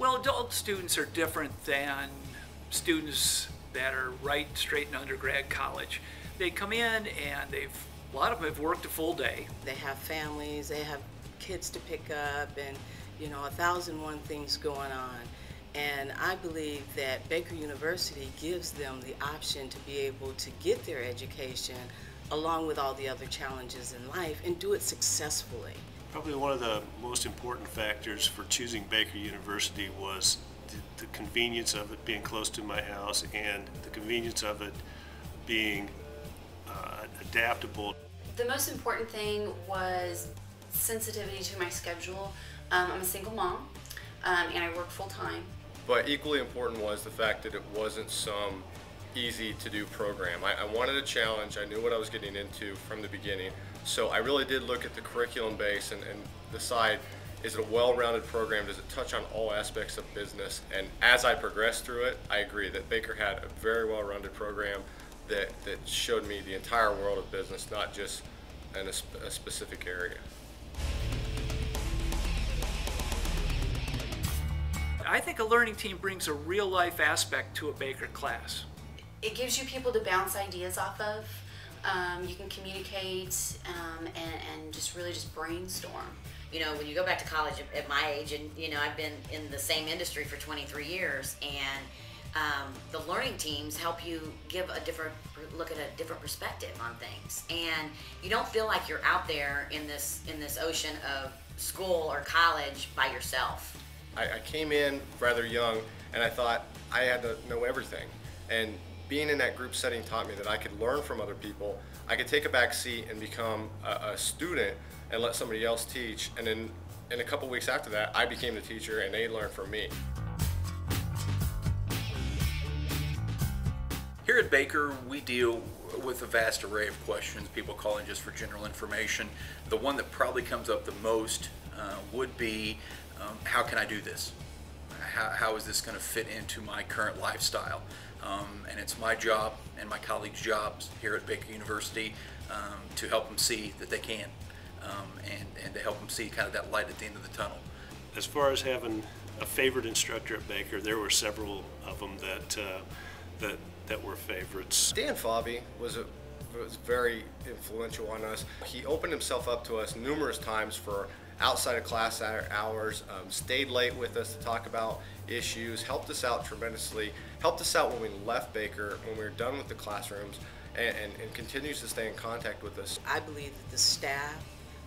Well, adult students are different than students that are right straight in undergrad college. They come in and a lot of them have worked a full day. They have families, they have kids to pick up, and 1,001 things going on. And I believe that Baker University gives them the option to be able to get their education along with all the other challenges in life and do it successfully. Probably one of the most important factors for choosing Baker University was the convenience of it being close to my house and the convenience of it being adaptable. The most important thing was sensitivity to my schedule. I'm a single mom and I work full-time. But equally important was the fact that it wasn't some easy to do program. I wanted a challenge. I knew what I was getting into from the beginning. So I really did look at the curriculum base and decide, is it a well-rounded program? Does it touch on all aspects of business? And as I progressed through it, I agree that Baker had a very well-rounded program that showed me the entire world of business, not just in a specific area. I think a learning team brings a real-life aspect to a Baker class. It gives you people to bounce ideas off of. You can communicate and just really just brainstorm. When you go back to college at my age, and I've been in the same industry for 23 years, and the learning teams help you give look at a different perspective on things, and you don't feel like you're out there in this ocean of school or college by yourself. I came in rather young, and I thought I had to know everything. And being in that group setting taught me that I could learn from other people. I could take a back seat and become a student and let somebody else teach. And then in a couple weeks after that, I became the teacher and they learned from me. Here at Baker, we deal with a vast array of questions, people calling just for general information. The one that probably comes up the most would be, how can I do this? How is this going to fit into my current lifestyle? And it's my job and my colleagues' jobs here at Baker University to help them see that they can, and to help them see kind of that light at the end of the tunnel. As far as having a favorite instructor at Baker, there were several of them that were favorites. Dan Fobby was very influential on us. He opened himself up to us numerous times for outside of class hours, stayed late with us to talk about issues, helped us out tremendously, helped us out when we left Baker, when we were done with the classrooms, and continues to stay in contact with us. I believe that the staff,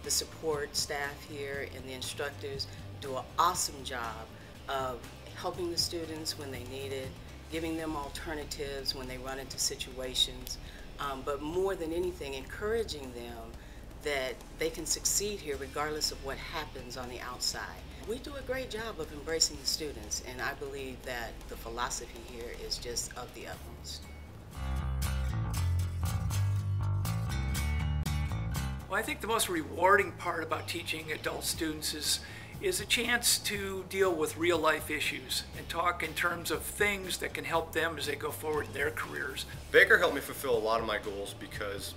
the support staff here, and the instructors do an awesome job of helping the students when they need it, giving them alternatives when they run into situations, but more than anything, encouraging them that they can succeed here regardless of what happens on the outside. We do a great job of embracing the students, and I believe that the philosophy here is just of the utmost. Well, I think the most rewarding part about teaching adult students is a chance to deal with real life issues and talk in terms of things that can help them as they go forward in their careers. Baker helped me fulfill a lot of my goals because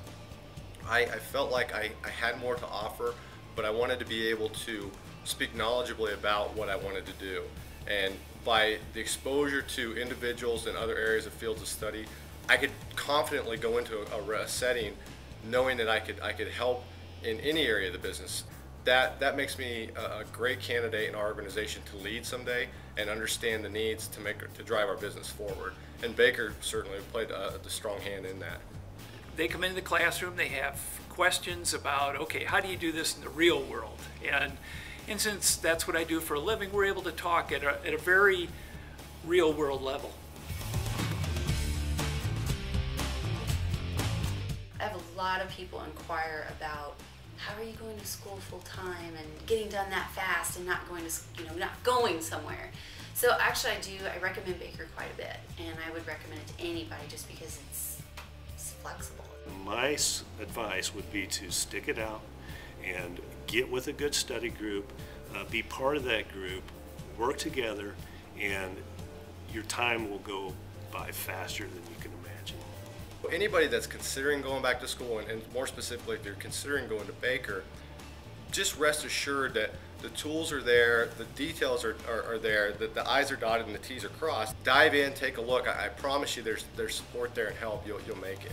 I felt like I had more to offer, but I wanted to be able to speak knowledgeably about what I wanted to do. And by the exposure to individuals in other areas of fields of study, I could confidently go into a setting knowing that I could help in any area of the business. That makes me a great candidate in our organization to lead someday and understand the needs to drive our business forward. And Baker certainly played a strong hand in that. They come into the classroom, they have questions about, okay, how do you do this in the real world? And since that's what I do for a living, we're able to talk at a very real world level. I have a lot of people inquire about, how are you going to school full time and getting done that fast and not going to, not going somewhere. So actually I recommend Baker quite a bit, and I would recommend it to anybody just because it's flexible. My advice would be to stick it out and get with a good study group, be part of that group, work together, and your time will go by faster than you can imagine. Anybody that's considering going back to school, and more specifically if you're considering going to Baker, just rest assured that the tools are there, the details are there, that the I's are dotted and the T's are crossed. Dive in, take a look. I promise you there's support there and help. You'll make it.